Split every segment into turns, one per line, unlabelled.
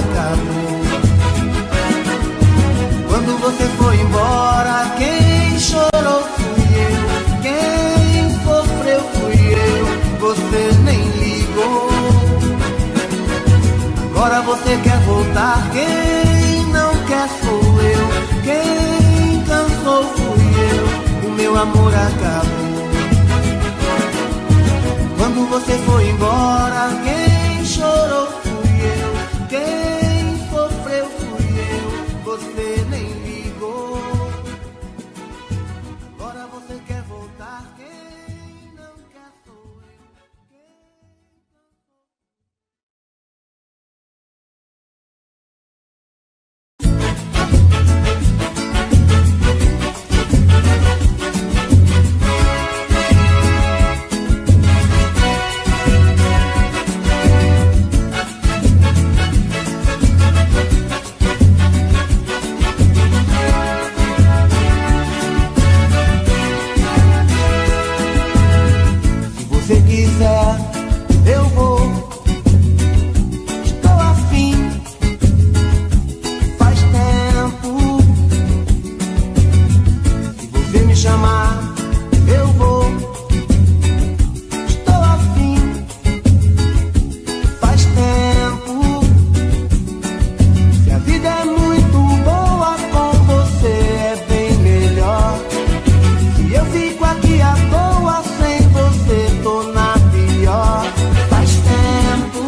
acabou. Quando você foi embora, quem chorou fui eu, quem sofreu fui eu, você nem ligou. Agora você quer voltar, quem não quer sou eu, quem cansou fui eu, o meu amor acabou. Quando você foi embora, quem chorou fui eu, quem sofreu fui eu, você nem ligou. Agora você quer voltar, quem não quer sou eu. Se quiser, eu vou. Estou afim. Faz tempo. Se você me chamar, eu vou. Estou afim. Faz tempo. Se a vida é muito boa, com você é bem melhor. Se eu fico aqui à toa sem você, tô na pior. Faz tempo,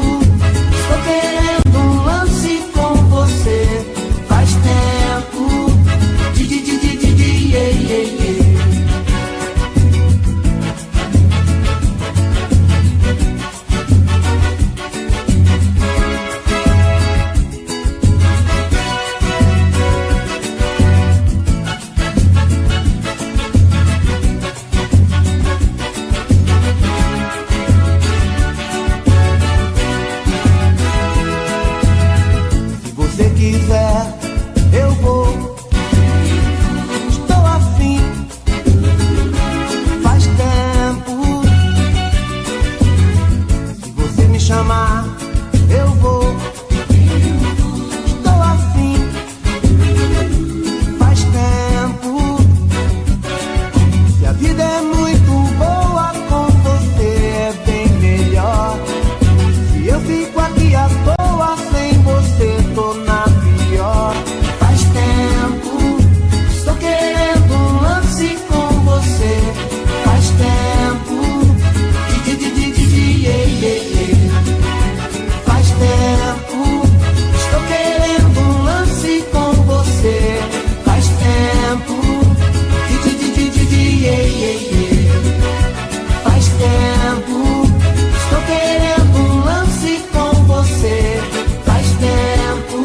estou querendo um lance com você. Faz tempo, yeah, yeah, yeah. Se quiser, eu vou. Estou afim. Faz tempo. Se você me chamar, eu vou. Estou afim. Faz tempo. Se a vida é muito boa, com você é bem melhor. Se eu fico aqui à toa sem você, tô na pior. Faz tempo, estou querendo um lance com você. Faz tempo, yeah, yeah, yeah. Faz tempo, estou querendo um lance com você. Faz tempo, yeah, yeah, yeah. Faz tempo, estou querendo um lance com você. Faz tempo,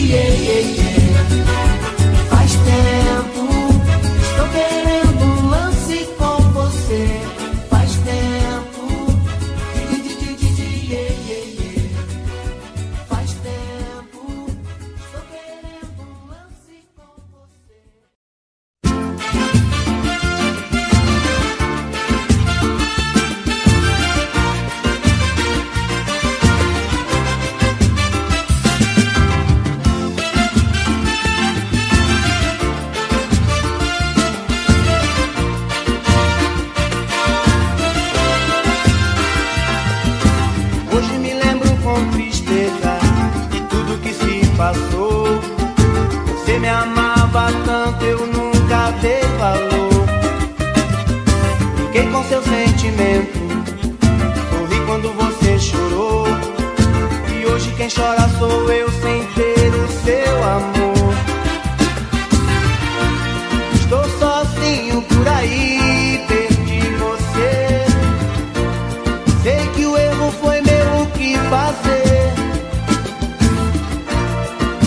yeah, yeah, yeah. Faz tempo, estou querendo um lance com você. Faz tempo, yeah, yeah, yeah. Faz tempo, estou querendo um lance com você. Hoje me lembro com tristeza de tudo que se passou. Você me amava tanto, eu nunca dei valor. Brinquei com seu sentimento, sorri quando você chorou. E hoje quem chora sou eu sem ter o seu amor. Estou sozinho por aí, perdi você. Sei que o erro foi meu, o que fazer?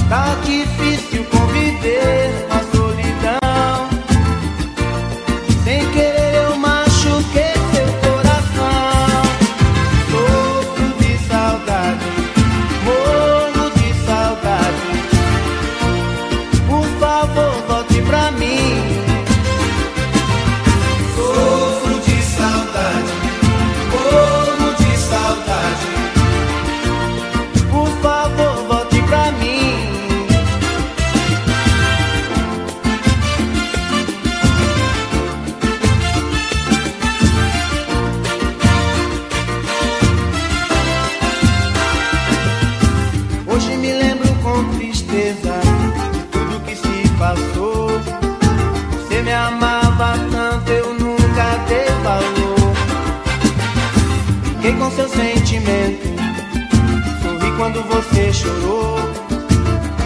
Tá difícil conviver com a solidão. Sem querer eu machuquei seu coração. Sofro de saudade, morro de brinquei com seu sentimento, sorri quando você chorou,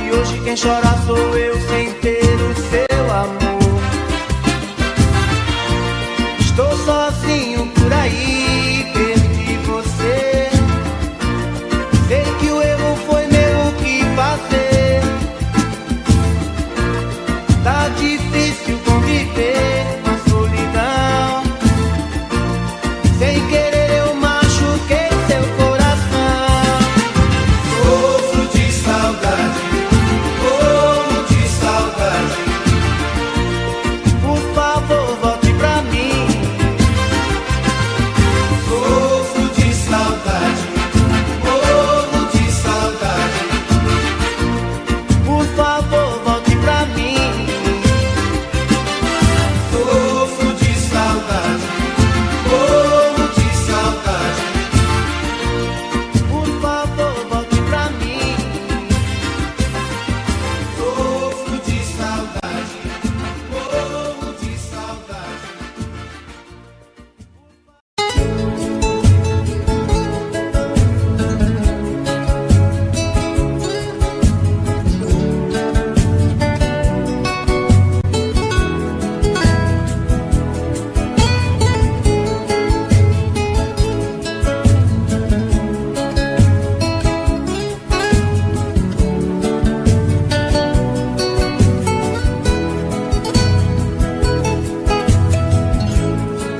e hoje quem chora sou eu sem ter o seu amor. Estou sozinho por aí, perdi você. Sei que o erro foi meu, o que fazer? Tá difícil conviver com a solidão. Sem querer eu machuquei seu coração.
Sofro de saudade, como de saudade.
Por favor, volte pra mim.
Sofro de saudade, como de saudade.
Por favor, volte pra mim.
Sofro de saudade, como de saudade.
Por favor, volte pra mim.
Sofro de saudade, como de saudade.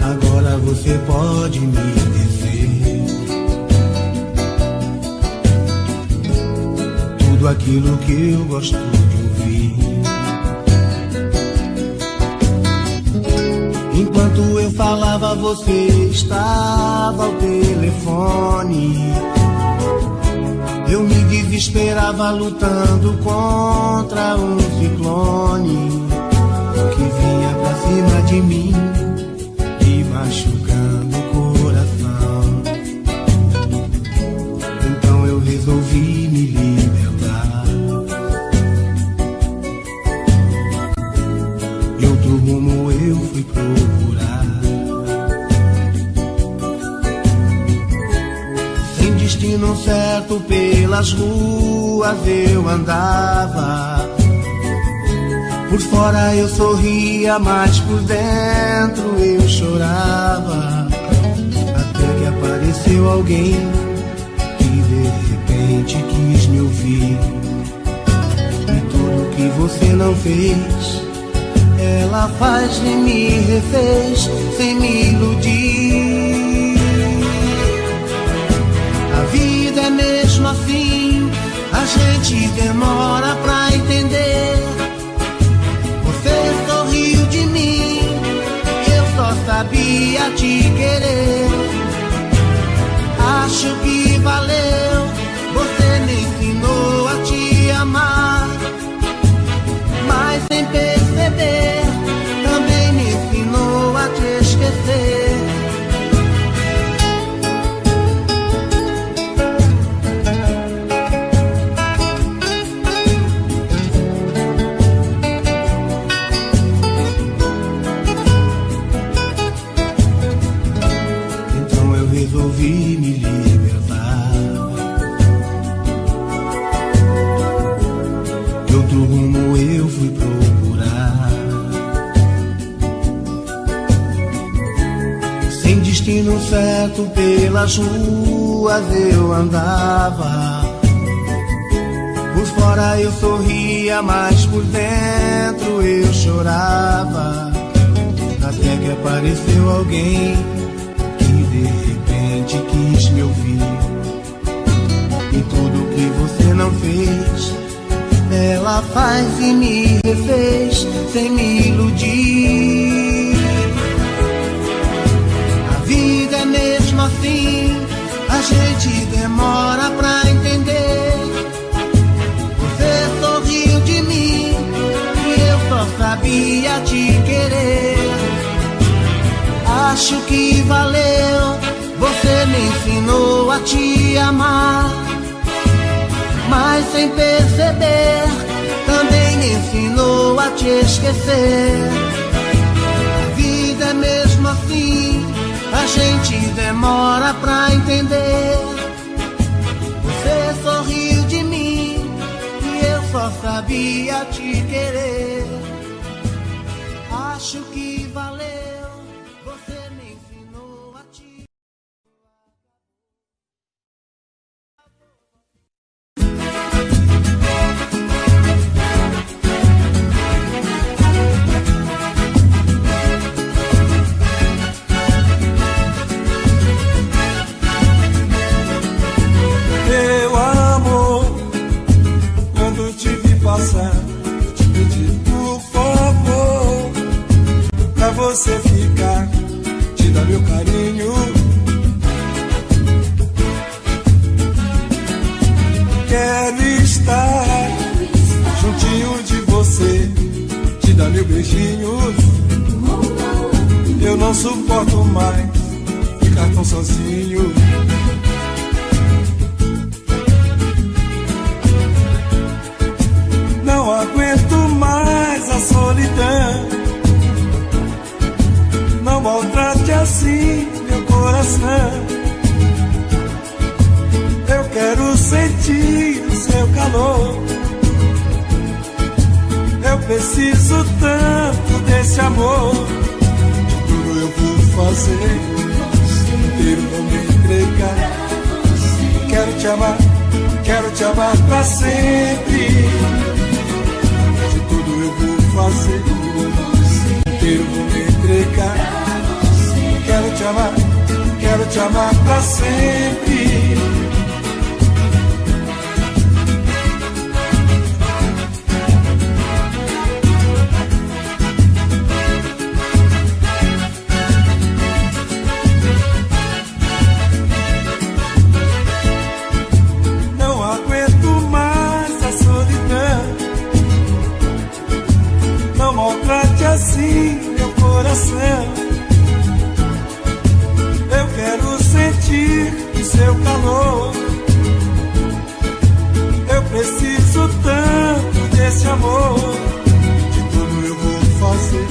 Agora você pode me dizer tudo aquilo que eu gosto de ouvir. Enquanto eu falava, você estava ao telefone. Eu me desesperava lutando contra um ciclone que vinha pra cima de mim, me machucando o coração. Então eu resolvi me libertar. E outro rumo eu fui procurar. Sem destino certo pelas ruas eu andava. Por fora eu sorria, mas por dentro eu chorava. Até que apareceu alguém que de repente quis me ouvir. E tudo que você não fez, ela faz e me refez sem me iludir. A vida é mesmo assim, a gente demora pra entender. Você sorriu de mim, eu só sabia te querer. Acho que valeu, você me ensinou a te amar. Mas sem perceber, também me ensinou a te esquecer. Então eu resolvi me libertar. De outro rumo eu fui procurar. Sem destino certo pelas ruas eu andava. Por fora eu sorria, mas por dentro eu chorava. Até que apareceu alguém que de repente quis me ouvir. E tudo que você não fez, ela faz e me refez sem me iludir. A vida é mesmo assim, a gente demora pra entender. Você sorriu de mim e eu só sabia te querer. Acho que valeu, você me ensinou a te amar. Mas sem perceber, também me ensinou a te esquecer. A vida é mesmo assim, a gente gente demora pra entender. Você sorriu de mim e eu só sabia te querer. Acho que valeu, você me ensinou a te...
Meu amor, quando te vi passar, eu te pedi por favor, pra você ficar, te dar meu carinho. Quero estar juntinho de você, te dar meu beijinho. Eu não suporto mais ficar tão sozinho. Não aguento mais a solidão. Não maltrate assim meu coração. Eu quero sentir o seu calor. Eu preciso tanto desse amor. De tudo eu vou fazer, inteiro vou me entregar. Quero te amar pra sempre. Fazer, inteiro vou me entregar. Quero te amar pra sempre. Não aguento mais a solidão. Não maltrate assim meu coração. Eu quero sentir o seu calor. Eu preciso tanto desse amor. De tudo eu vou fazer,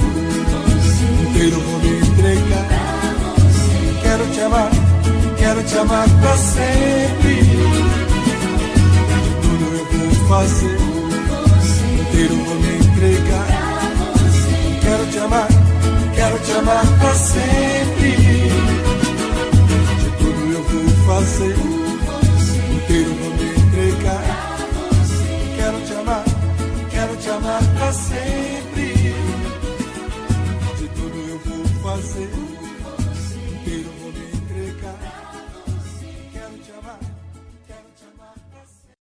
inteiro vou me entregar. Quero te amar pra sempre. De tudo eu vou fazer, inteiro vou me entregar. Quero te amar pra sempre. De tudo eu vou fazer, inteiro vou me entregar. Quero te amar pra sempre. De tudo eu vou fazer, inteiro vou me entregar. Quero te amar pra sempre.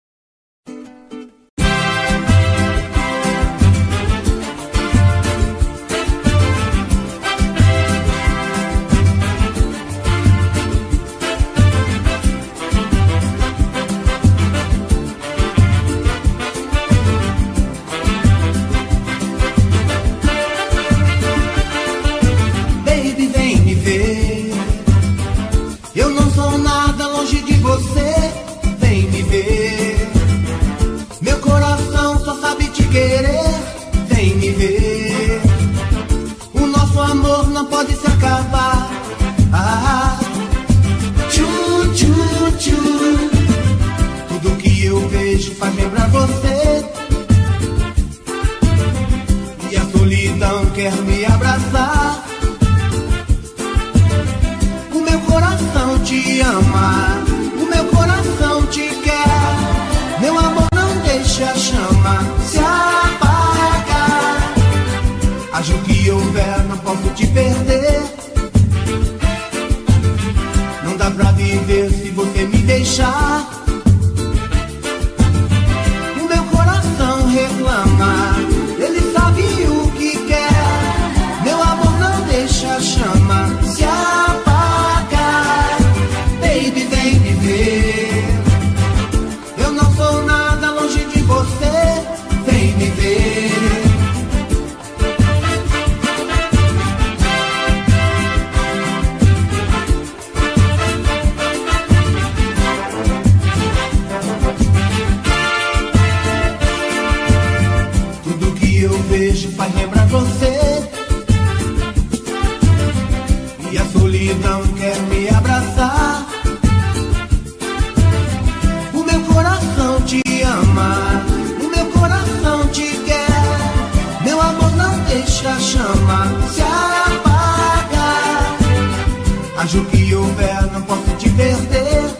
Faz lembrar você. E a solidão quer me abraçar. O meu coração te ama, o meu coração te quer. Meu amor, não deixa a chama se apagar. Acho que houver, não posso te perder. Não dá pra viver se você me deixar. Reclama, ele sabe o que quer. Meu amor, não deixa a chama se apagar. Baby, vem me ver. Eu não sou nada longe de você. Vem me ver. houver, não posso te perder.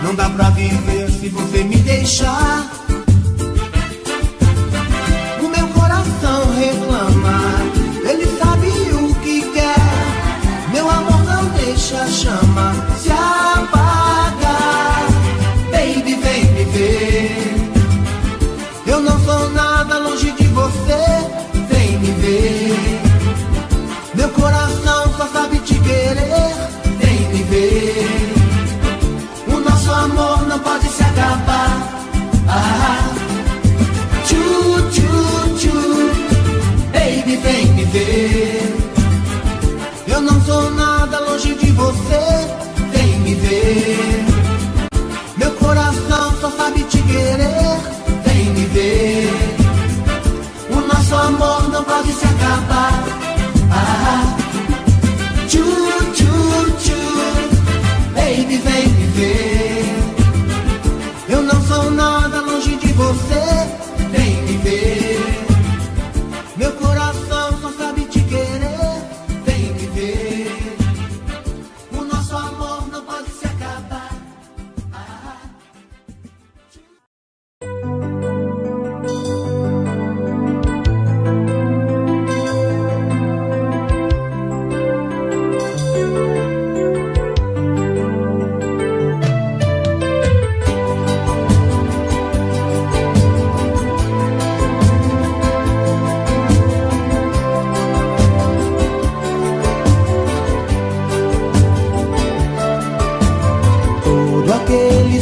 Não dá pra viver se você me deixar. O meu coração reclama, ele sabe o que quer. Meu amor não deixa a chama se apagar. Baby, vem me ver. Eu não sou nada longe de você. Vem me ver. Meu coração só sabe te querer. Vem me ver. O nosso amor não pode se acabar. Tchu, tchu, tchu. Baby, vem me ver. Eu não sou nada longe de você. Vem me ver. Meu coração só sabe te querer. Vem me ver. O nosso amor não pode se acabar. Tchu, tchu, tchu. Baby, vem me ver. Eu não sou nada longe de você. Vem me ver. Meu coração só sabe te querer. Vem me ver. O nosso amor não pode se acabar.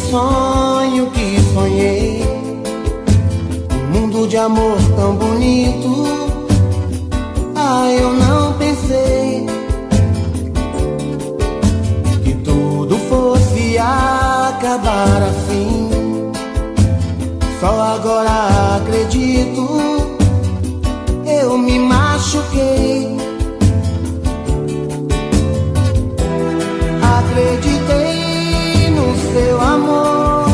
Sonho que sonhei, um mundo de amor tão bonito. Eu não pensei que tudo fosse acabar assim. Só agora acredito, eu me machuquei. Acreditei no seu amor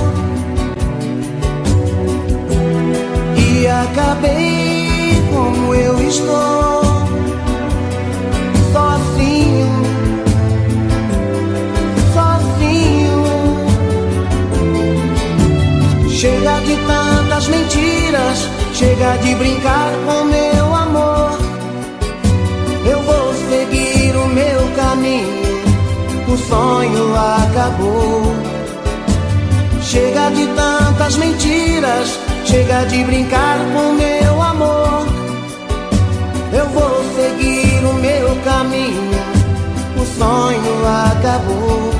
e acabei como eu estou, sozinho, sozinho. Chega de tantas mentiras, chega de brincar com meu amor. Eu vou seguir o meu caminho, o sonho acabou. Chega de tantas mentiras, chega de brincar com meu amor. Eu vou seguir o meu caminho, o sonho acabou.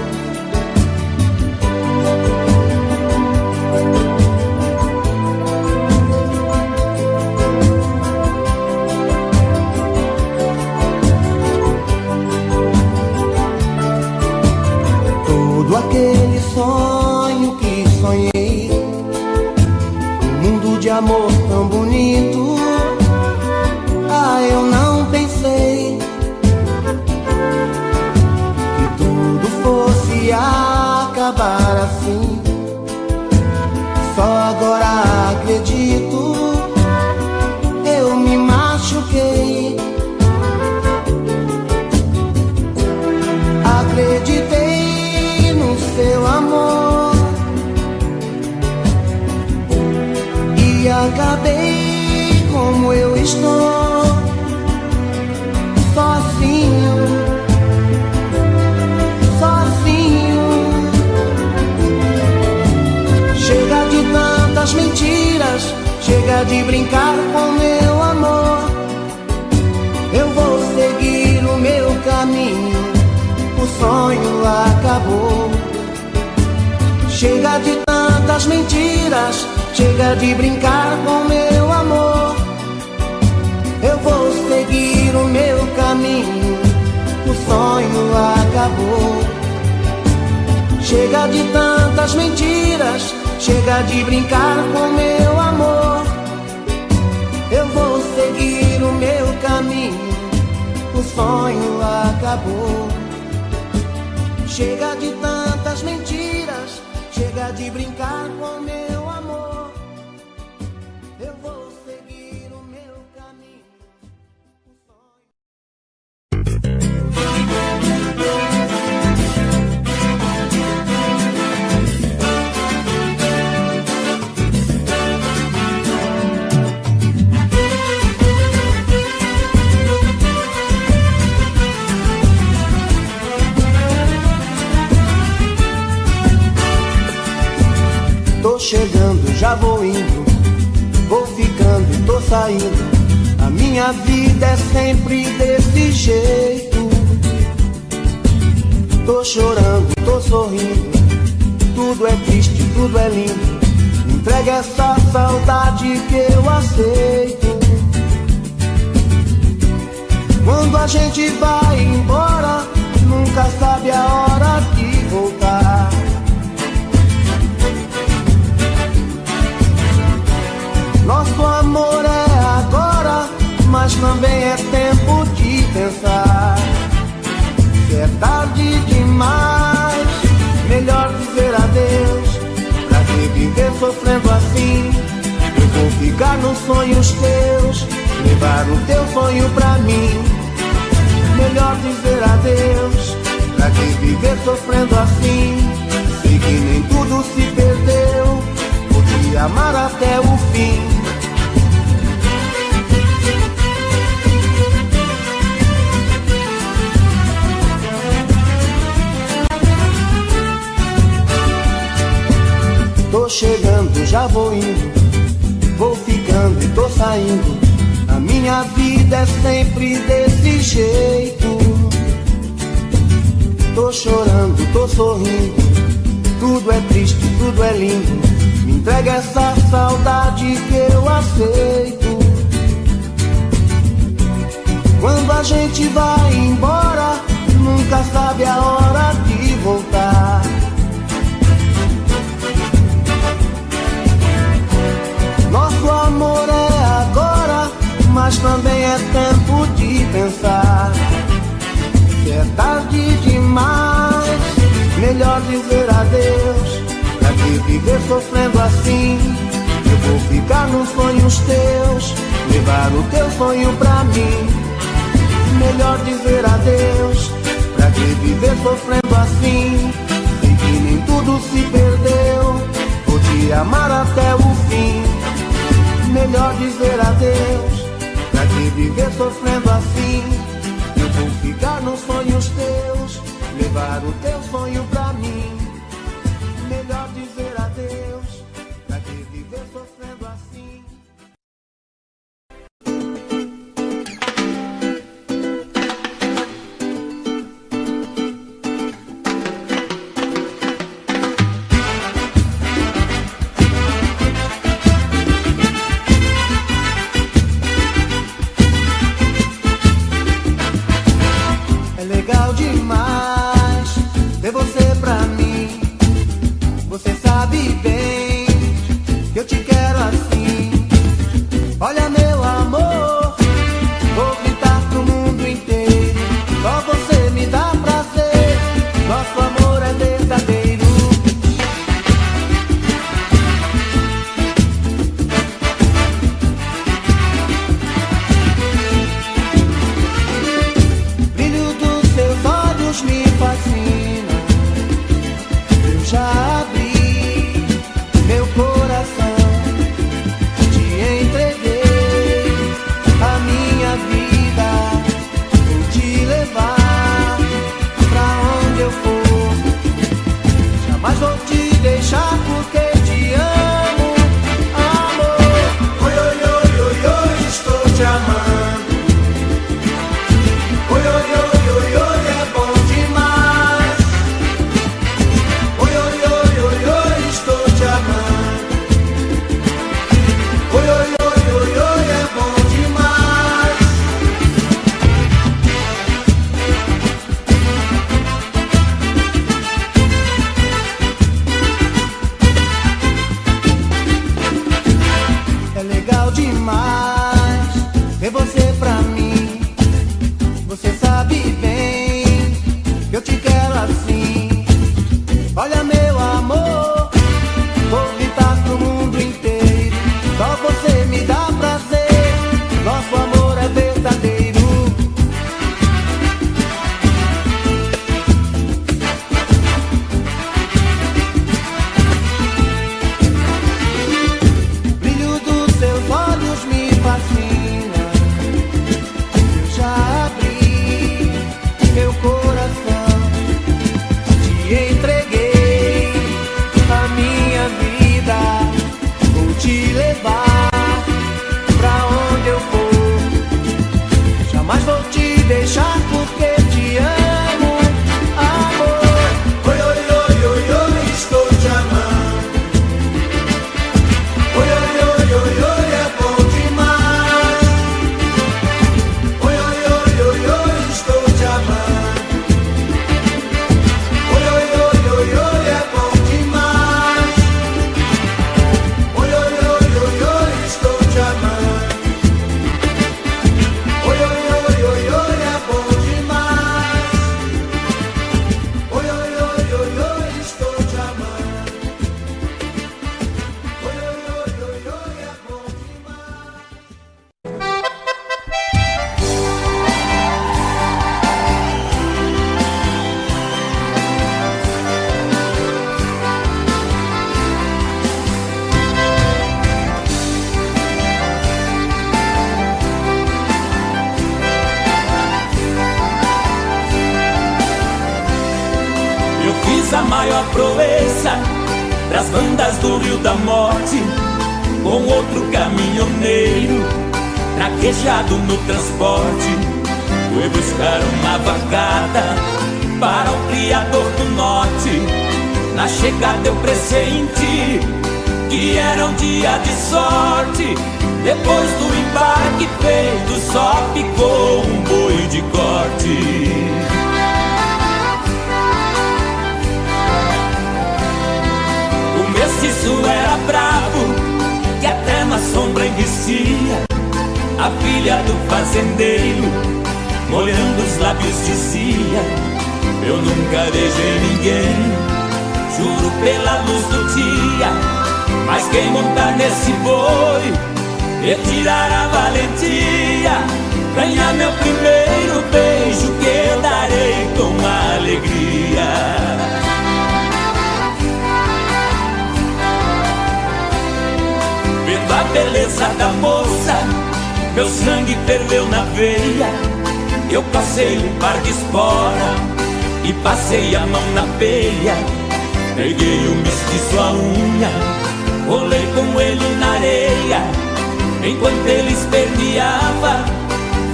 Todo aquele sonho que sonhei, um mundo de amor tão bonito. Eu não pensei que tudo fosse acabar assim. Só agora acredito, eu me machuquei. Acreditei no seu amor e acabei como eu estou, sozinho, sozinho. Chega de tantas mentiras, chega de brincar com meu amor. Eu vou seguir o meu caminho, o sonho acabou. Chega de tantas mentiras, chega de brincar com meu amor. Eu vou seguir o meu caminho, o sonho acabou. Chega de tantas mentiras, chega de brincar com meu amor. Eu vou seguir o meu caminho, o sonho acabou. Chega de tantas mentiras, chega de brincar com meu amor. Eu vou seguir o meu caminho, o sonho.
já vou indo, vou ficando, tô saindo. A minha vida é sempre desse jeito. Tô chorando, tô sorrindo, tudo é triste, tudo é lindo. Entrega essa saudade que eu aceito. Quando a gente vai embora, nunca sabe a hora de voltar. Nosso amor é agora, mas também é tempo de pensar. Se é tarde demais, melhor dizer adeus. Pra que viver sofrendo assim? Eu vou ficar nos sonhos teus, levar o teu sonho pra mim. Melhor dizer adeus. Pra que viver sofrendo assim? Sei que nem tudo se perdeu, vou te amar até o fim. Tô chegando, já vou indo, vou ficando e tô saindo. A minha vida é sempre desse jeito. Tô chorando, tô sorrindo, tudo é triste, tudo é lindo. Me entrega essa saudade que eu aceito. Quando a gente vai embora, nunca sabe a hora de voltar. Nosso amor é agora, mas também é tempo de pensar. Se é tarde demais, melhor dizer adeus. Pra que viver sofrendo assim? Eu vou ficar nos sonhos teus, levar o teu sonho pra mim. Melhor dizer adeus. Pra que viver sofrendo assim? Sei que nem tudo se perdeu, vou te amar até o fim. Melhor dizer adeus. Pra que viver sofrendo assim? Eu vou ficar nos sonhos teus, levar o teu sonho pra mim. Melhor dizer adeus. Pra que viver sofrendo assim? Legal demais ter você pra mim. Você sabe bem que eu te quero assim. Olha meu amor, vou gritar pro mundo inteiro. Só você me dá prazer, nosso amor é verdadeiro. Me fascina, eu já abri meu coração, te entreguei a minha vida, vou te levar pra onde eu for, jamais vou te deixar porque te amo, amor. Oi, oi, oi, oi, oi, estou te amando. Oi, oi, oi, oi, oi, é bom. É legal demais ter você pra mim. Você sabe bem que eu te quero assim. Olha meu amor, vou gritar pro mundo inteiro. Só você me dá prazer, nosso amor é verdadeiro. Me fascina, eu já abri meu coração,
Eu fiz a maior proeza pras bandas do Rio da Morte, com outro caminhoneiro traquejado no transporte. Fui buscar uma vacada para o criador do norte. Na chegada eu pressenti que era um dia de sorte. Depois do embarque feito, só ficou um boi de corte. O mestiço era bravo, que até na sombra envicia. A filha do fazendeiro, molhando os lábios, dizia: eu nunca beijei ninguém, juro pela luz do dia. Mas quem montar nesse boi, retirar a valentia, ganhar meu primeiro beijo, que eu darei com alegria. Vendo a beleza da moça, meu sangue ferveu na veia. Eu passei um par de espora e passei a mão na peia. Peguei o mestiço à unha, rolei com ele na areia. Enquanto ele esperneava,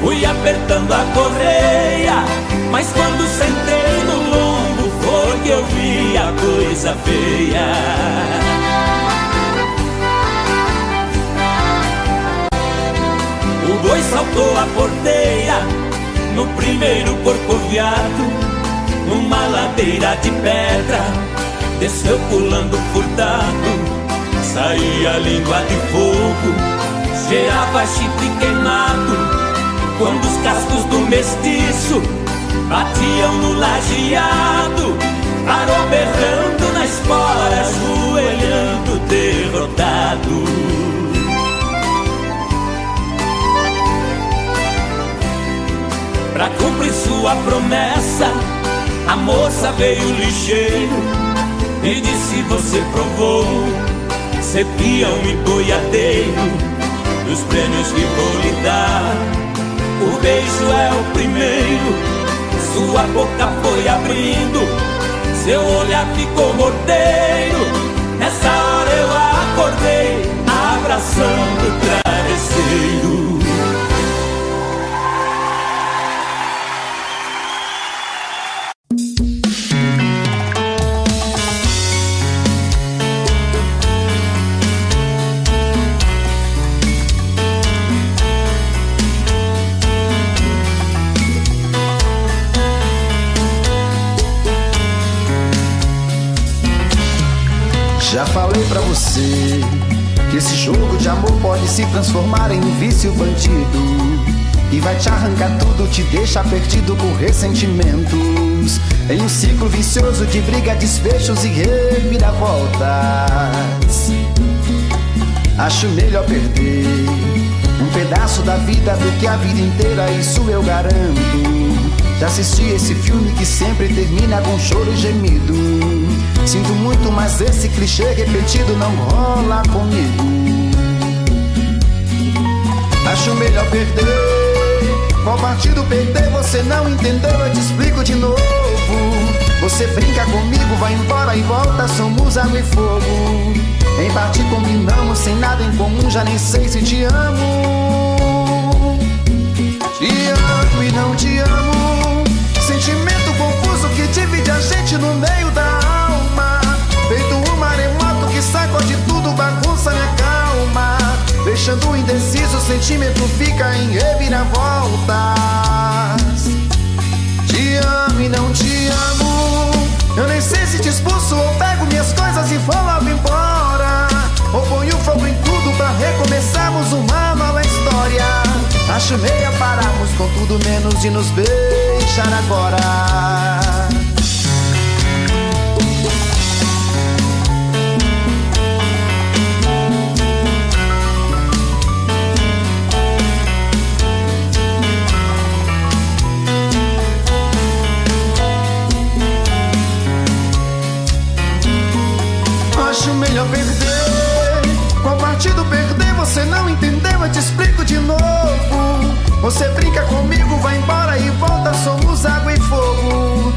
fui apertando a correia. Mas quando sentei no lombo, foi que eu vi a coisa feia. O boi saltou a porteira no primeiro corcoviado, numa ladeira de pedra, desceu pulando furtado. Saía língua de fogo, cheirava chifre queimado. Quando os cascos do mestiço batiam no lajeado, parou berrando na espora, ajoelhando derrotado. Pra cumprir sua promessa, a moça veio ligeiro e disse: você provou ser peão e boiadeiro, dos prêmios que vou lhe dar, o beijo é o primeiro. Sua boca foi abrindo, seu olhar ficou morteiro. Nessa hora eu acordei, abraçando o travesseiro.
Já falei pra você que esse jogo de amor pode se transformar em um vício bandido, e vai te arrancar tudo, te deixar perdido com ressentimentos, em um ciclo vicioso de briga, desfechos e reviravoltas. Acho melhor perder um pedaço da vida do que a vida inteira, isso eu garanto. Já assisti esse filme que sempre termina com choro e gemido. Sinto muito, mas esse clichê repetido não rola comigo. Acho melhor perder. Qual partido perder? Você não entendeu, eu te explico de novo. Você brinca comigo, vai embora e volta, somos água e fogo. Em parte combinamos, sem nada em comum, já nem sei se te amo. Te amo e não te amo, sentimento confuso que divide a gente no meio da alma. Feito um maremoto que sacode tudo, bagunça minha calma. Deixando indeciso, o sentimento fica em reviravoltas. Te amo e não te amo, eu nem sei se te expulso ou pego minhas coisas e vou logo embora, ou ponho fogo em tudo pra recomeçarmos uma nova história. Acho meio pararmos com tudo menos de nos beijar agora. Acho melhor perder. Qual partido perder? Você não entendeu, eu te explico de novo. Você brinca comigo, vai embora e volta, somos água e fogo.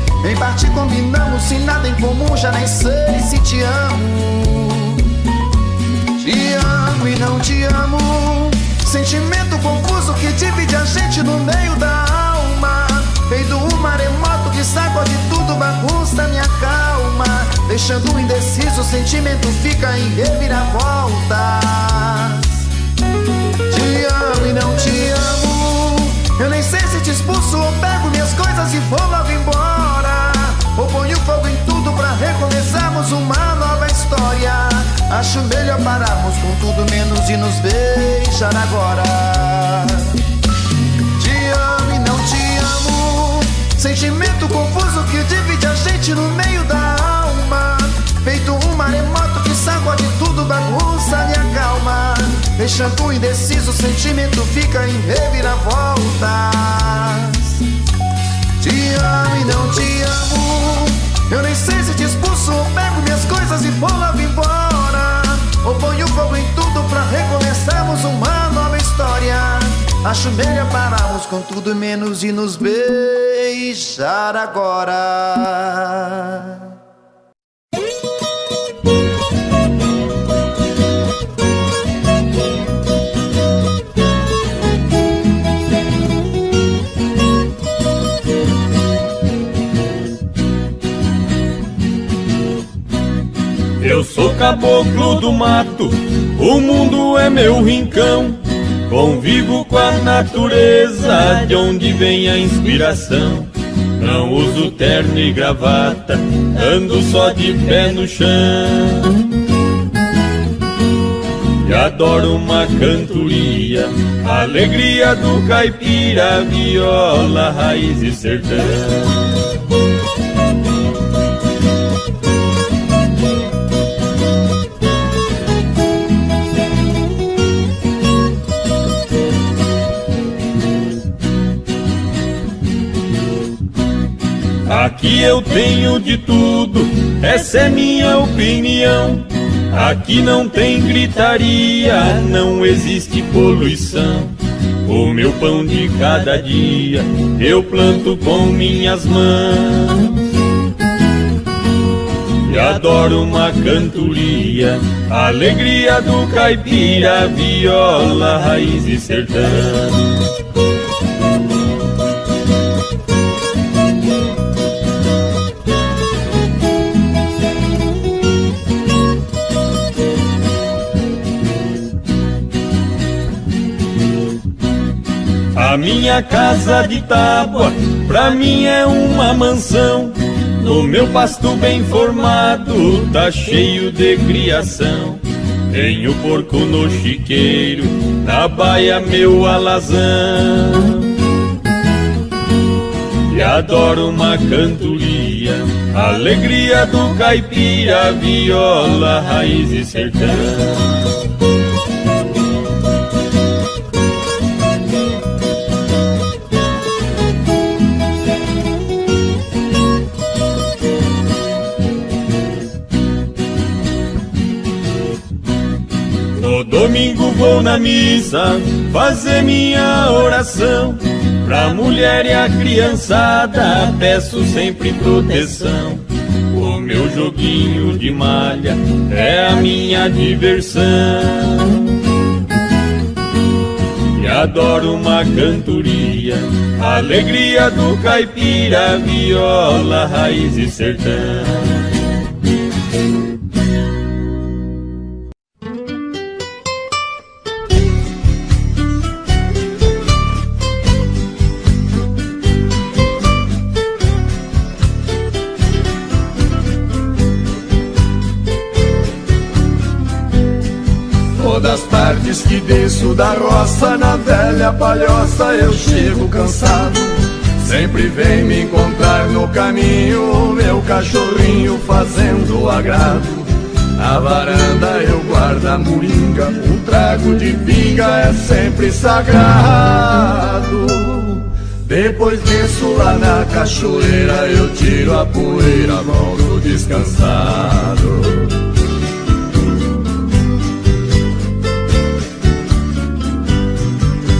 parte combinamos, se nada em comum já nem sei se te amo. Te amo e não te amo, sentimento confuso que divide a gente no meio da alma. Feito um maremoto que sacode tudo, bagunça minha calma. Deixando indeciso, o sentimento fica em reviravoltas. Te amo e não te amo, eu nem sei se te expulso ou pego minhas coisas e vou logo embora. Ou ponho fogo em tudo pra recomeçarmos uma nova história. Acho melhor pararmos com tudo menos e nos beijar agora. Te amo e não te amo, sentimento confuso que divide a gente no meio da alma. Feito um maremoto que sacode tudo, bagunça minha calma. Deixando indeciso, o sentimento fica em reviravoltas. Te amo e não te amo, eu nem sei se te expulso ou pego minhas coisas e vou logo embora. Ou ponho fogo em tudo pra recomeçarmos uma nova história. Acho melhor pararmos com tudo menos e nos beijar agora.
Eu sou caboclo do mato, o mundo é meu rincão. Convivo com a natureza, de onde vem a inspiração. Não uso terno e gravata, ando só de pé no chão. E adoro uma cantoria, a alegria do caipira, viola, raiz e sertão. Aqui eu tenho de tudo, essa é minha opinião. Aqui não tem gritaria, não existe poluição. O meu pão de cada dia eu planto com minhas mãos. E adoro uma cantoria, a alegria do caipira, viola, raiz e sertão. A minha casa de tábua, pra mim é uma mansão. No meu pasto bem formado, tá cheio de criação. Tenho porco no chiqueiro, na baia meu alazão. E adoro uma cantoria, a alegria do caipira, viola, raiz e sertão. No domingo vou na missa fazer minha oração. Pra mulher e a criançada peço sempre proteção. O meu joguinho de malha é a minha diversão. E adoro uma cantoria, a alegria do caipira, viola, raiz e sertão.
Das tardes que desço da roça, na velha palhoça eu chego cansado. Sempre vem me encontrar no caminho meu cachorrinho fazendo agrado. Na varanda eu guardo a moringa, um trago de pinga é sempre sagrado. Depois desço lá na cachoeira, eu tiro a poeira, volto descansado.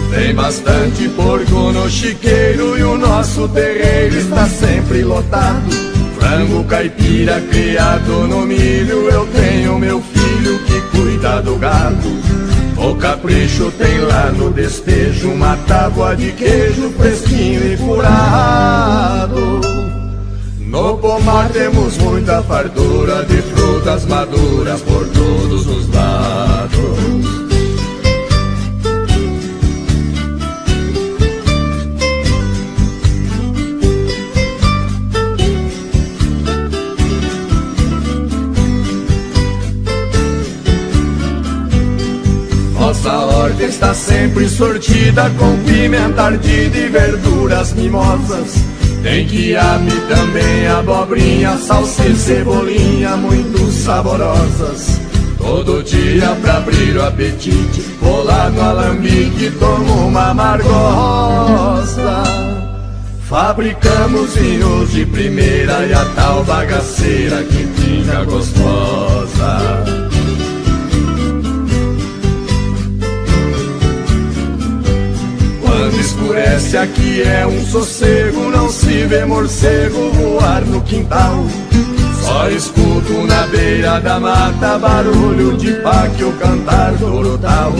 Tem bastante porco no chiqueiro e o nosso terreiro está sempre lotado.
frango caipira criado no milho. Eu tenho meu filho que cuida do gado. O capricho tem lá no despejo uma tábua de queijo fresquinho e curado. No pomar temos muita fartura de frutas maduras por todos os lados. Nossa horta está sempre sortida com pimenta ardida e verduras mimosas. Tem quiabo também, abobrinha, salsa e cebolinha muito saborosas. Todo dia pra abrir o apetite, vou lá no alambique e tomo uma amargosa. Fabricamos vinhos de primeira e a tal bagaceira que fica gostosa. Quando escurece aqui é um sossego, não se vê morcego voar no quintal. Só escuto na beira da mata barulho de páquio cantar total.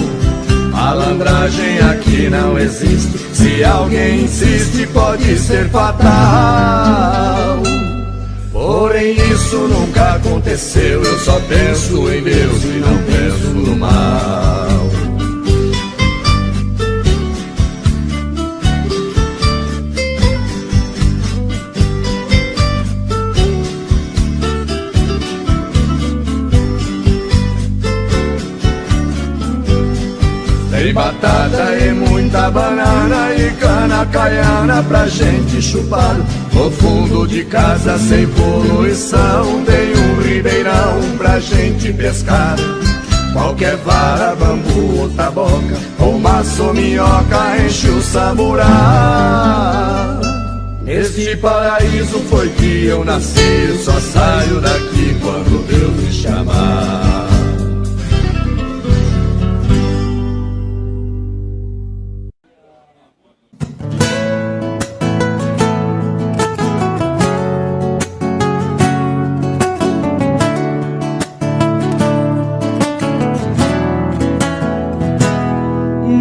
Malandragem aqui não existe, se alguém insiste pode ser fatal. Porém isso nunca aconteceu, eu só penso em Deus e não penso no mal. Tem batata e muita banana e cana caiana pra gente chupar. No fundo de casa sem poluição tem um ribeirão pra gente pescar. Qualquer vara, bambu ou taboca, ou maço ou minhoca enche o samburá. Neste paraíso foi que eu nasci, eu só saio daqui quando Deus me chamar.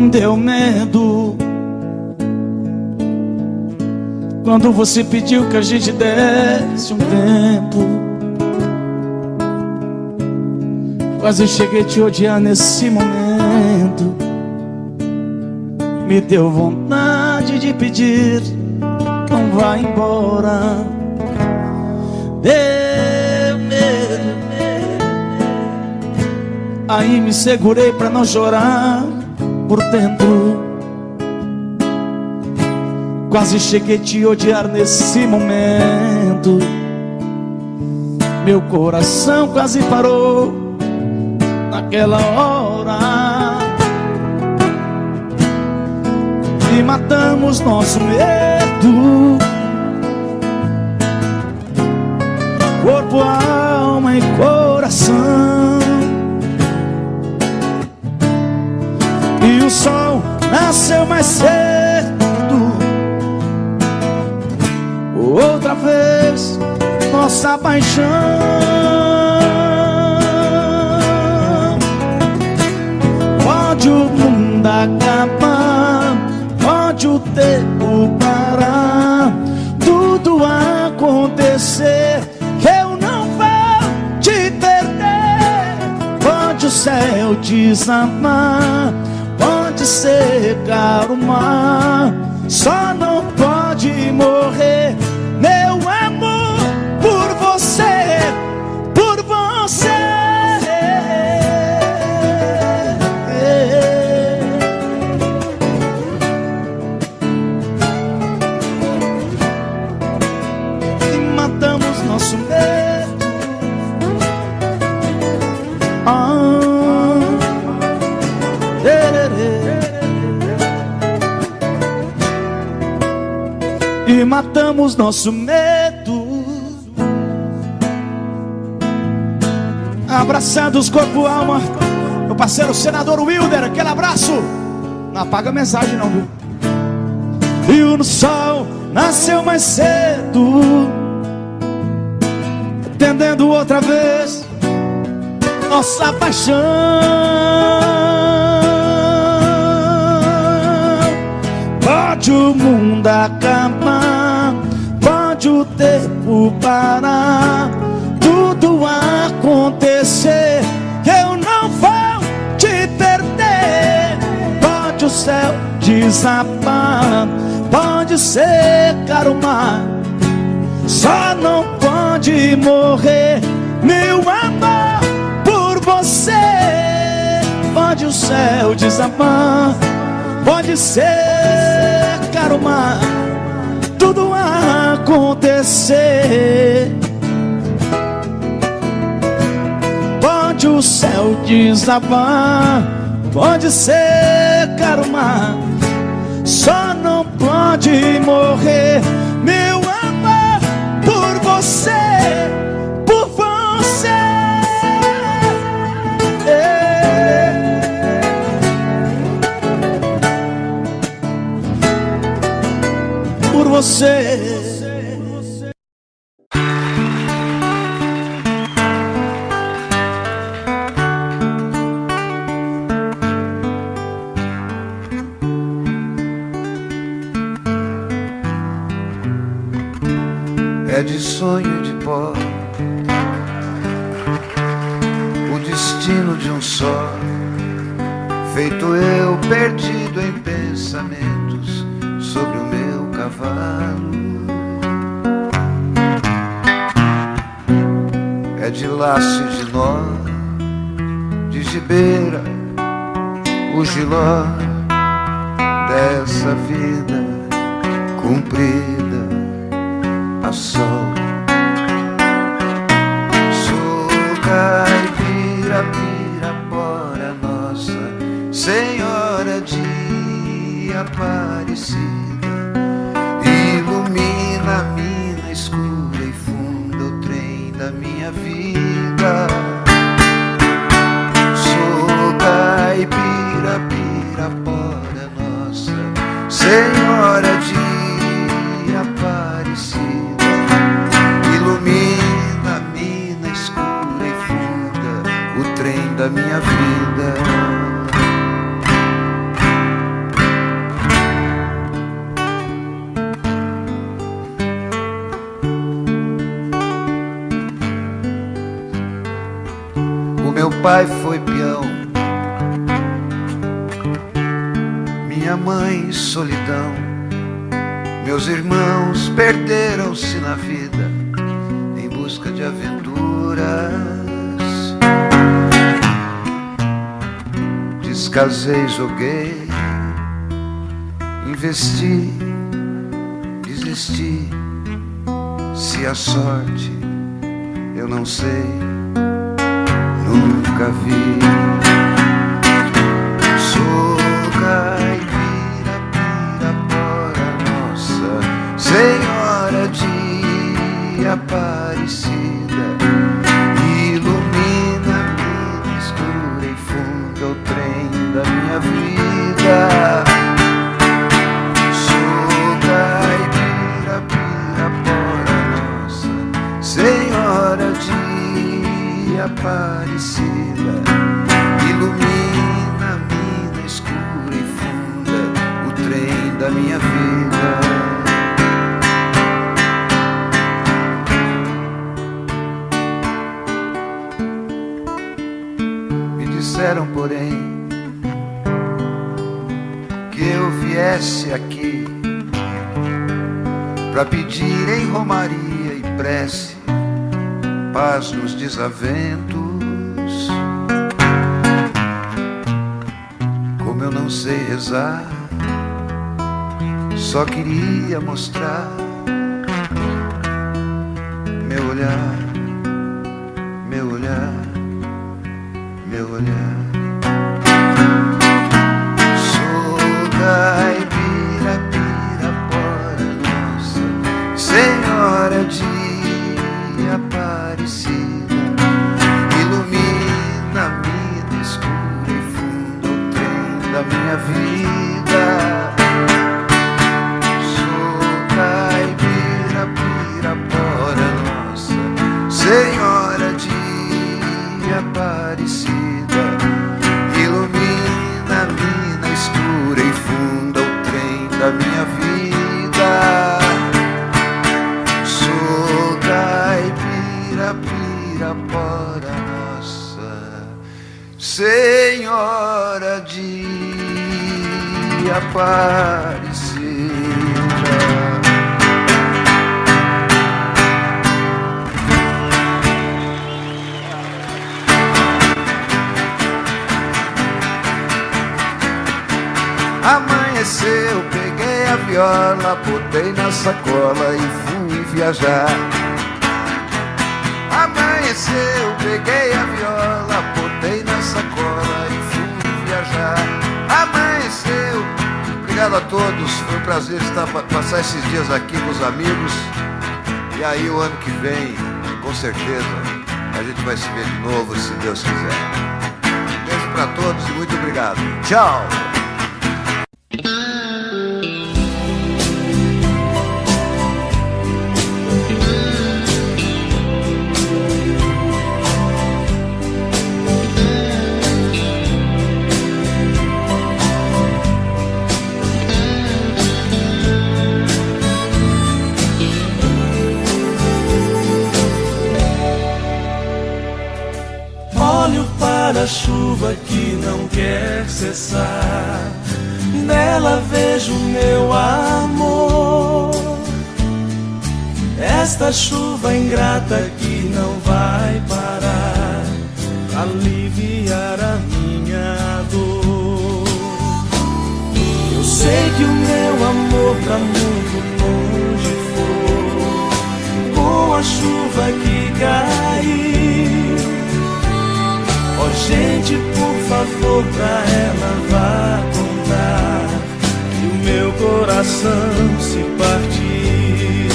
Deu medo quando você pediu que a gente desse um tempo. Quase cheguei a te odiar nesse momento. Me deu vontade de pedir, não vá embora. Deu medo, aí me segurei pra não chorar por dentro. Quase cheguei a te odiar nesse momento. Meu coração quase parou naquela hora. E matamos nosso medo, corpo, alma e coração. E o sol nasceu mais cedo. Outra vez nossa paixão. Pode o mundo acabar, pode o tempo parar, tudo acontecer, que eu não vou te perder. Pode o céu desamar, pode secar o mar, só não pode morrer meu amor por você, por você. E matamos nosso medo. E matamos nosso medo. Abraçados corpo, alma. Meu parceiro senador Wilder, aquele abraço. Não apaga a mensagem não, viu? E o sol nasceu mais cedo. entendendo outra vez nossa paixão. Pode o mundo acabar, pode o tempo parar, tudo acontecer, eu não vou te perder. Pode o céu desabar, pode secar o mar, só não pode morrer meu amor por você. Pode o céu desabar, pode secar o mar, tudo acontecer. Pode o céu desabar, pode secar o mar, só não pode morrer meu amor por você, por você. Por você.
É de sonho de pó o destino de um só, feito eu perdido em pensamentos sobre o meu cavalo. É de laço e de nó, de gibeira o giló dessa vida cumprida a sol. Sou caipira, pirapora nossa Senhora de Aparecida, ilumina a mina escura e funda o trem da minha vida. Sou caipira, pirapora nossa Senhora de Aparecida, ilumina a mina escura e funda o trem da minha vida. O meu pai foi peão, minha mãe solidão, meus irmãos perderam-se na vida em busca de aventuras. Descasei, joguei, investi, desisti. Se a sorte eu não sei, nunca vi. Sou caipira, pirapora nossa Senhora de Aparecida, ilumina a mina escura e funda o trem da minha vida. Sou caipira, pirapora nossa Senhora de Aparecida, ilumina a mina escura e funda o trem da minha vida. Disseram, porém, que eu viesse aqui pra pedir em romaria e prece paz nos desaventos. Como eu não sei rezar, só queria mostrar meu olhar, meu olhar, meu olhar. Sou caipira, pirapora nossa Senhora de Aparecida, ilumina a mina escura e funda o trem da minha vida. Sou caipira, pirapora nossa Senhora de Aparecida, ilumina a mina escura e funda o trem da minha vida. Sou caipira, pirapora nossa, Senhora de Aparecida. Amanheceu, peguei a viola, botei na sacola e fui viajar. Amanheceu, peguei a viola, botei na sacola e fui viajar. Amanheceu. Obrigado a todos, foi um prazer passar esses dias aqui com os amigos. E aí o ano que vem, com certeza, a gente vai se ver de novo, se Deus quiser. Um beijo pra todos e muito obrigado. Tchau!
A chuva que não quer cessar, nela vejo meu amor. Esta chuva ingrata que não vai parar, aliviar a minha dor. Eu sei que o meu amor pra muito longe foi, com a chuva que caiu. Oh, gente, por favor, pra ela vá contar que o meu coração se partiu.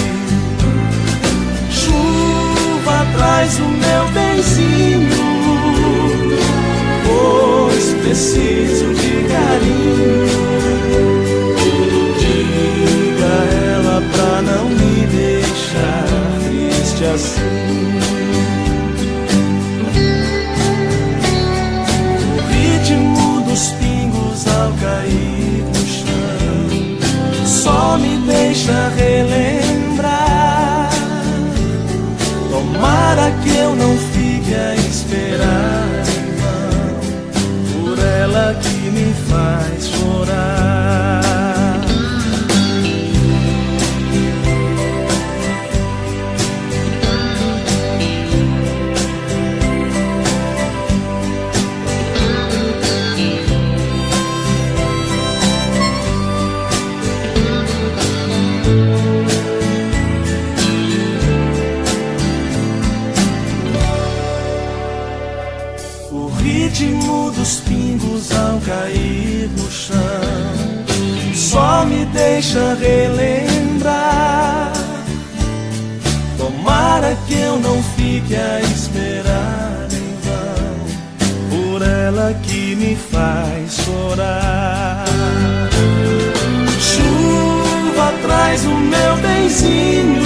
Chuva, traz o meu benzinho, pois preciso de carinho. Diga a ela pra não me deixar triste assim. Os pingos ao cair no chão só me deixa relembrar. Tomara que eu não fique a esperar em vão por ela que me faz chorar. Dos pingos ao cair no chão só me deixa relembrar. Tomara que eu não fique a esperar em vão por ela que me faz chorar. Chuva, traz o meu benzinho,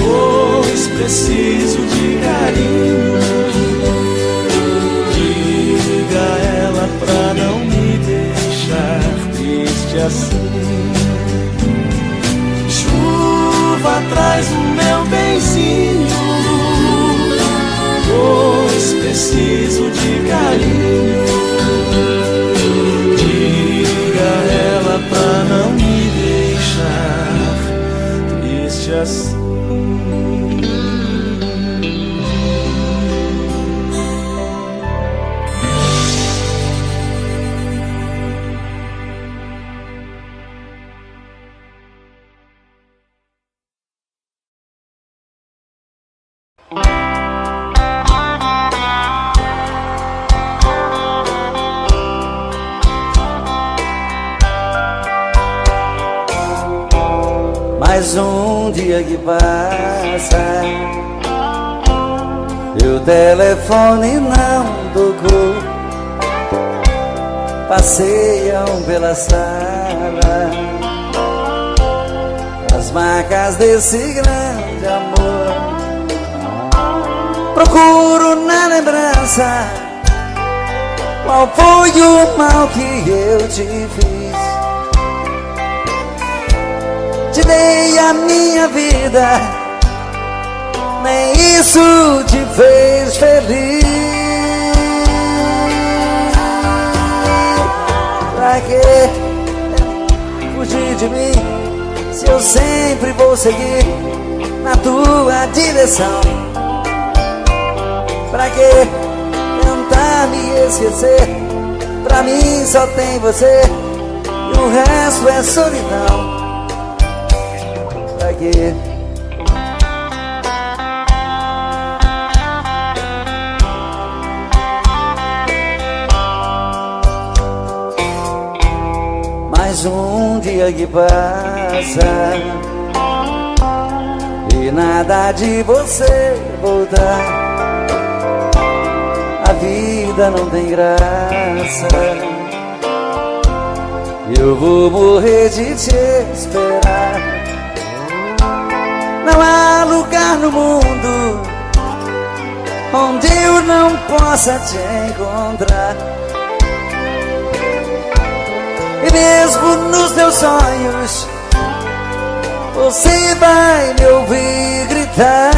pois preciso de carinho. Diga a ela pra não me deixar triste assim. Chuva, traz o meu benzinho, pois preciso de carinho. Diga a ela pra não me deixar triste assim.
Mais um dia que passa e o telefone não tocou. Passeiam pela sala as marcas desse grande amor. procuro na lembrança qual foi o mal que eu te fiz. Te dei a minha vida, nem isso te fez feliz. Pra que fugir de mim se eu sempre vou seguir na tua direção? Pra que tentar me esquecer? Pra mim só tem você e o resto é solidão. Pra que? Mais um dia que passa e nada de você voltar. A vida não tem graça, eu vou morrer de te esperar. Não há lugar no mundo onde eu não possa te encontrar. E mesmo nos teus sonhos você vai me ouvir gritar.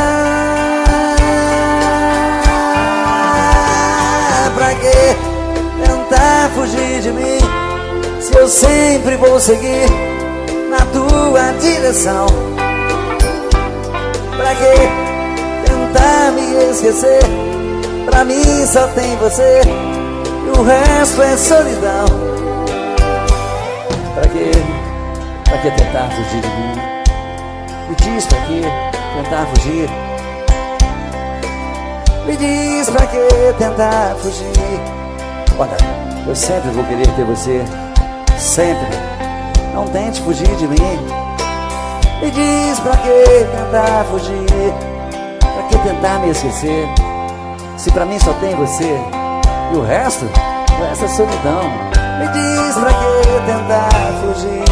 Pra que tentar fugir de mim se eu sempre vou seguir na tua direção? Pra que tentar me esquecer? Pra mim só tem você e o resto é solidão. Pra que tentar fugir de mim? Me diz pra que tentar fugir? Me diz pra que tentar fugir? Olha, eu sempre vou querer ter você, sempre. Não tente fugir de mim. Me diz pra que tentar fugir? Pra que tentar me esquecer? Se pra mim só tem você e o resto é solidão. Me diz pra que tentar fugir?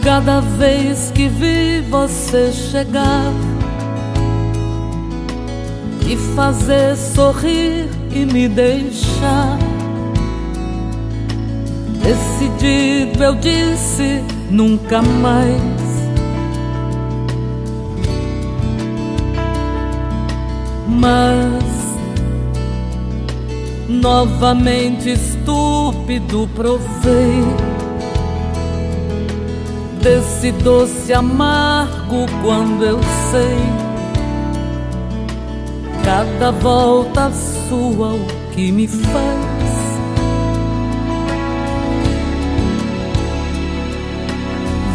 Cada vez que vi você chegar e fazer sorrir e me deixar, decidido eu disse nunca mais. Mas novamente estúpido provei desse doce amargo quando eu sei cada volta sua o que me faz.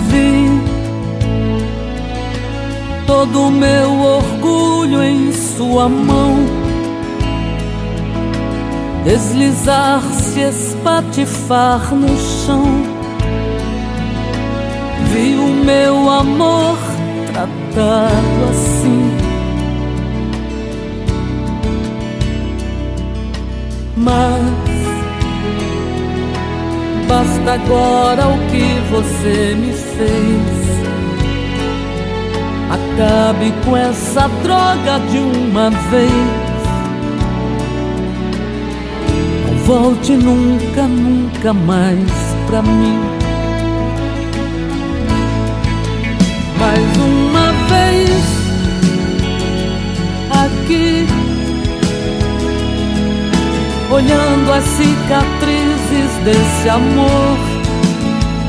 Vi todo o meu orgulho em sua mão deslizar-se, espatifar no chão. Vi o meu amor tratado assim, mas basta agora o que você me fez. Acabe com essa droga de uma vez. Não volte nunca, nunca mais pra mim. Mais uma vez aqui, olhando as cicatrizes desse amor,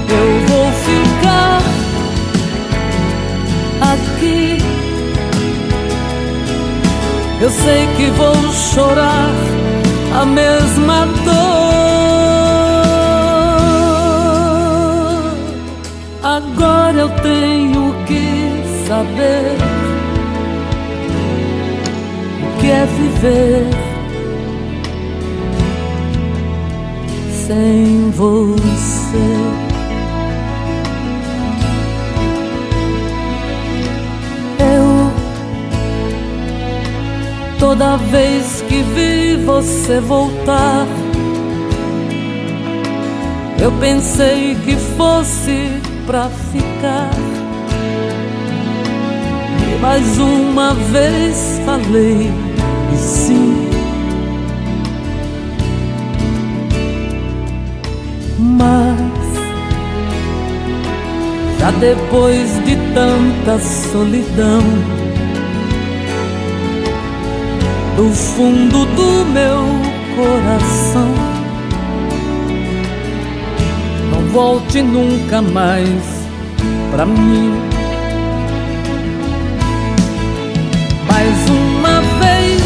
eu vou ficar aqui. Eu sei que vou chorar a mesma dor. Agora eu tenho que saber o que é é viver sem você. Toda vez que vi você voltar, eu pensei que fosse pra ficar. E mais uma vez falei que sim. Mas já depois de tanta solidão, do fundo do meu coração, não volte nunca mais pra mim. Mais uma vez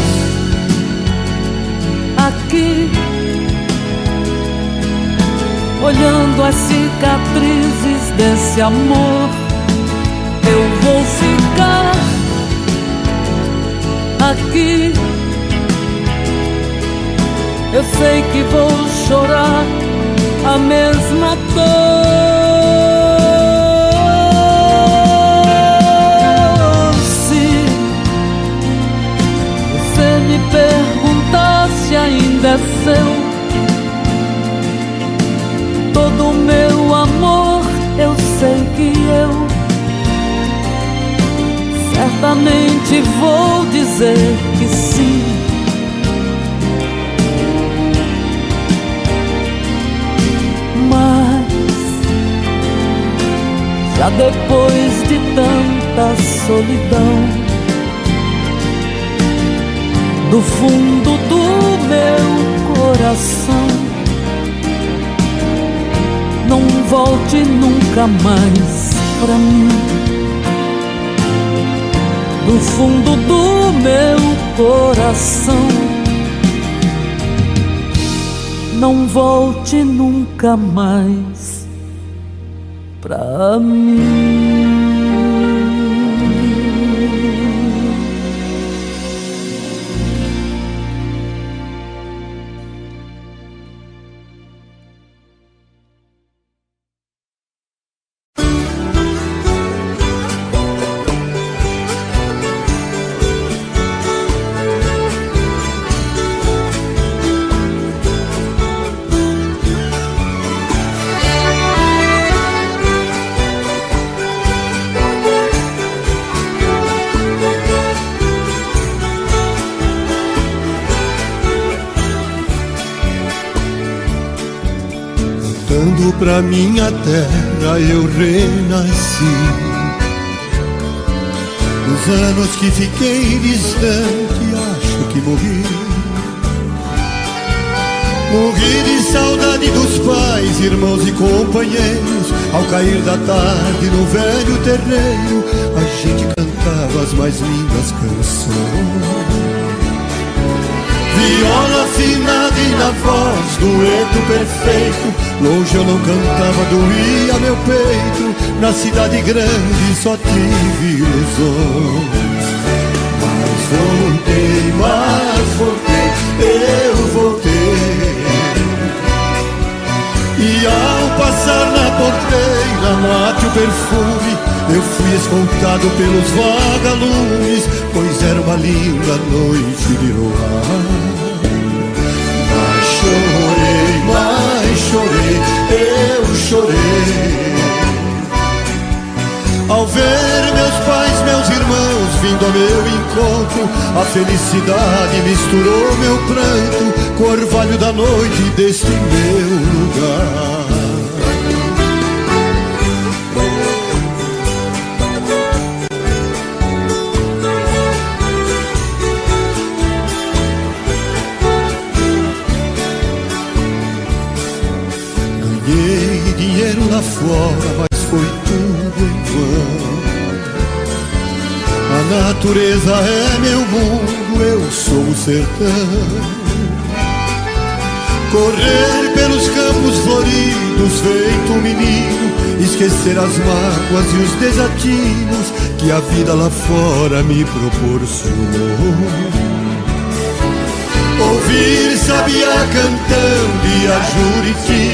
aqui, olhando as cicatrizes desse amor, eu vou ficar aqui. Eu sei que vou chorar a mesma dor. Se você me perguntar se ainda é seu todo o meu amor, eu sei que eu certamente vou dizer que sim. Mas já depois de tanta solidão, do fundo do meu coração, não volte nunca mais pra mim. Do fundo do meu coração, não volte nunca mais pra mim.
Voltando pra minha terra eu renasci. Nos anos que fiquei distante acho que morri. Morri de saudade dos pais, irmãos e companheiros. Ao cair da tarde no velho terreiro, a gente cantava as mais lindas canções. Viola afinada e na voz, dueto perfeito. Longe eu não cantava, doía meu peito. Na cidade grande só tive ilusões. Mas voltei, eu voltei. E ao passar na porteira, mate o perfume, eu fui escoltado pelos vagalumes, pois era uma linda noite de luar. Mas chorei, eu chorei. Ao ver meus pais, meus irmãos vindo ao meu encontro, a felicidade misturou meu pranto com o orvalho da noite deste meu lugar. Ganhei dinheiro lá fora, mas foi tudo em vão. A natureza é meu mundo, eu sou o sertão. Correr pelos campos floridos feito um menino, esquecer as mágoas e os desatinos que a vida lá fora me proporcionou. Ouvir sabiá cantando e a Juriti,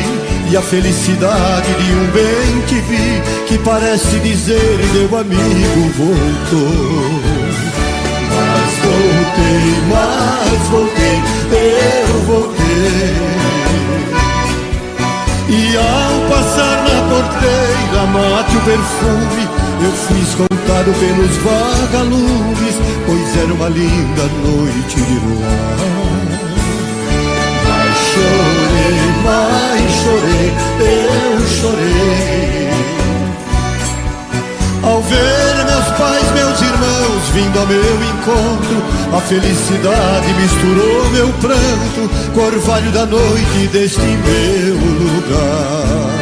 e a felicidade de um bem te vi, que parece dizer meu amigo voltou. Mas voltei, eu voltei. E ao passar na porteira, mate o perfume, eu fui escoltado pelos vagalumes, pois era uma linda noite de luar. Mas chorei, eu chorei, ao ver meus pais, meus irmãos vindo ao meu encontro. A felicidade misturou meu pranto com o orvalho da noite deste meu lugar.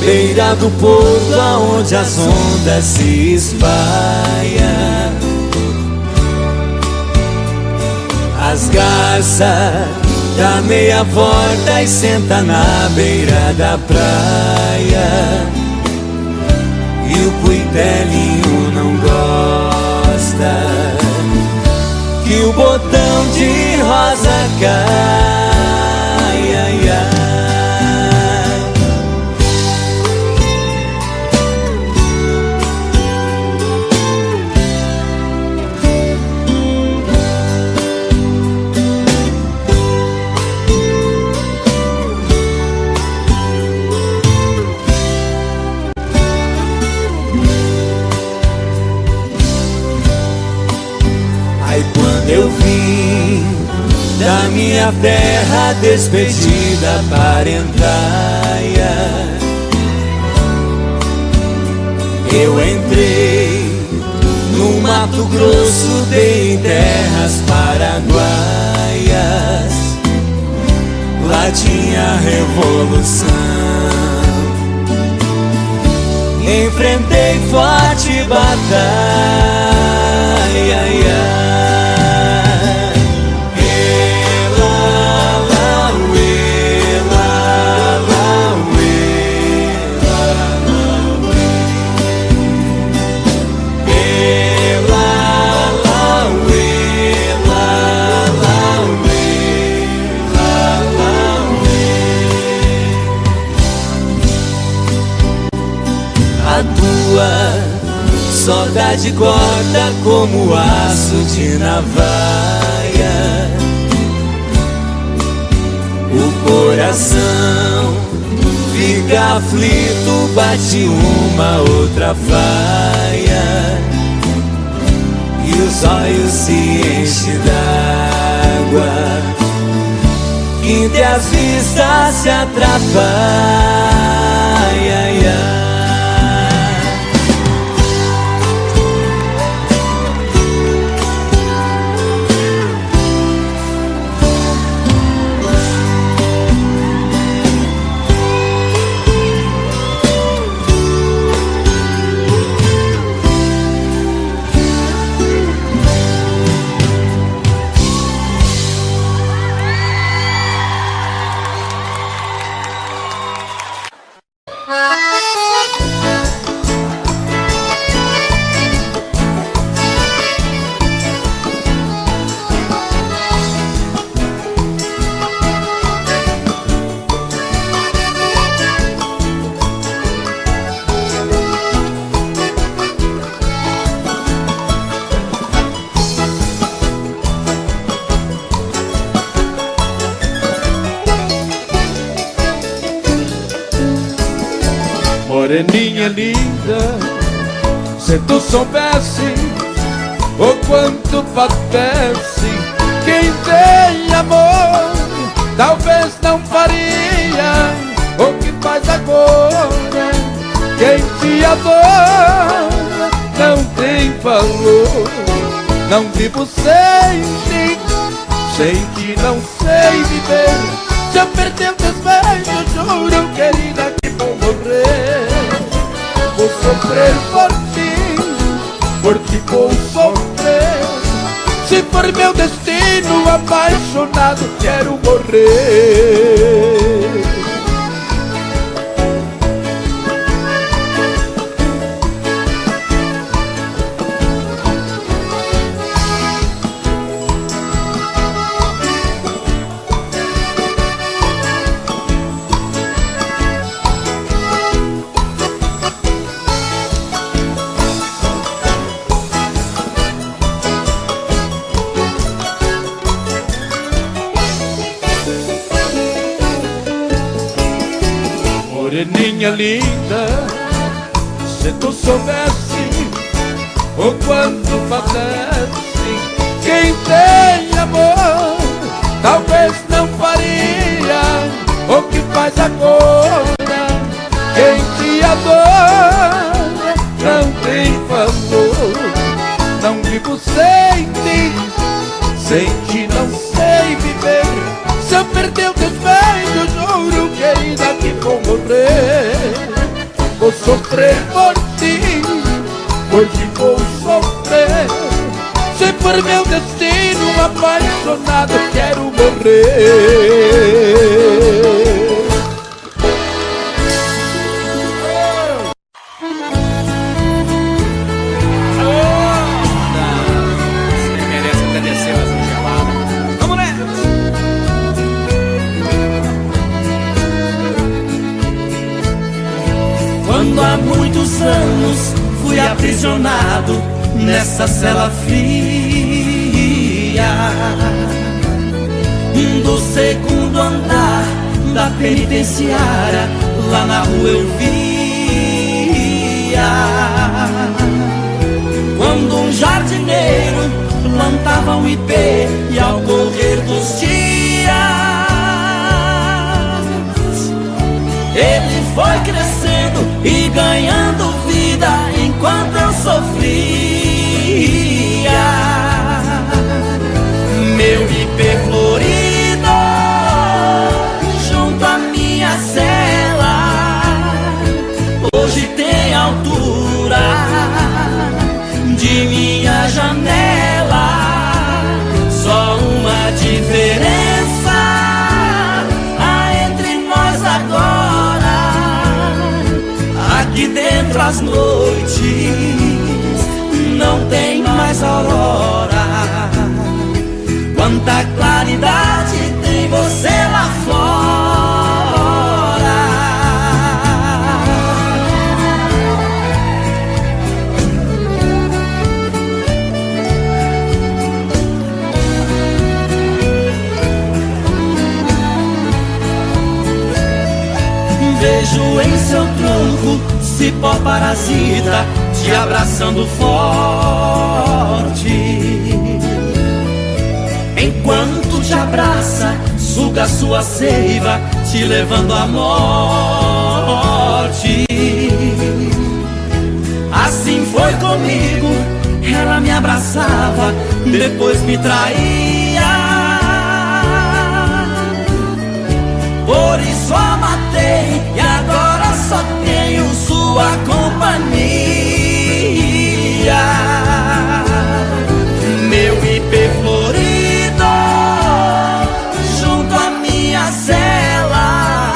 Beira do porto aonde as ondas se espalham, as garças dá meia volta e senta na beira da praia, e o cuitelinho não gosta que o botão de rosa caia, ai, ai. Eu vim da minha terra despedida parentaia, eu entrei no Mato Grosso, dei em terras paraguaias, lá tinha revolução, enfrentei forte batalha, ai, ai. Saudade corta como aço de navalha, o coração fica aflito, bate uma outra faia, e os olhos se enchem d'água, entre as vistas se atrapalha, ai, ai.
Moreninha linda, se tu soubesse o quanto padece quem tem amor, talvez não faria o que faz agora. Quem te adora não tem valor. Não vivo sem ti, sem ti não sei viver. Se eu perder o desvejo, juro, querida, apaixonado, quero morrer. Moreninha linda, se tu soubesse o quanto padece quem tem amor, talvez não faria o que faz agora. Quem te adora não tem valor. Não vivo sem ti, sem ti não sei viver. Se eu perder o teus beijos, juro, querida, que vou morrer. Vou sofrer por ti, hoje vou sofrer. Se for meu destino, apaixonado, quero morrer.
Quando há muitos anos fui aprisionado nessa cela fria do segundo andar da penitenciária, lá na rua eu via quando um jardineiro plantava um ipê e ao correr dos dias ele foi crescendo e ganhando vida enquanto eu sofria. Meu ipê florido junto à minha cela hoje tem altura de minha janela. Só uma diferença há entre nós agora: aqui dentro as noites não tem mais aurora. Quanta claridade tem você lá fora. Vejo em seu tronco cipó parasita te abraçando forte. Enquanto te abraça, suga sua seiva, te levando à morte. Assim foi comigo, ela me abraçava, depois me traía. Por isso a matei e agora só tenho sua companhia. Meu ipê florido junto à minha cela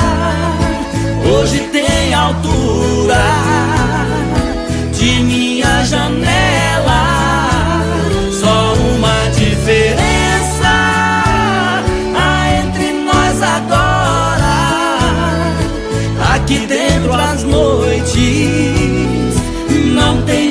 hoje tem altura de minha janela. Só uma diferença há entre nós agora: aqui dentro as noites não tem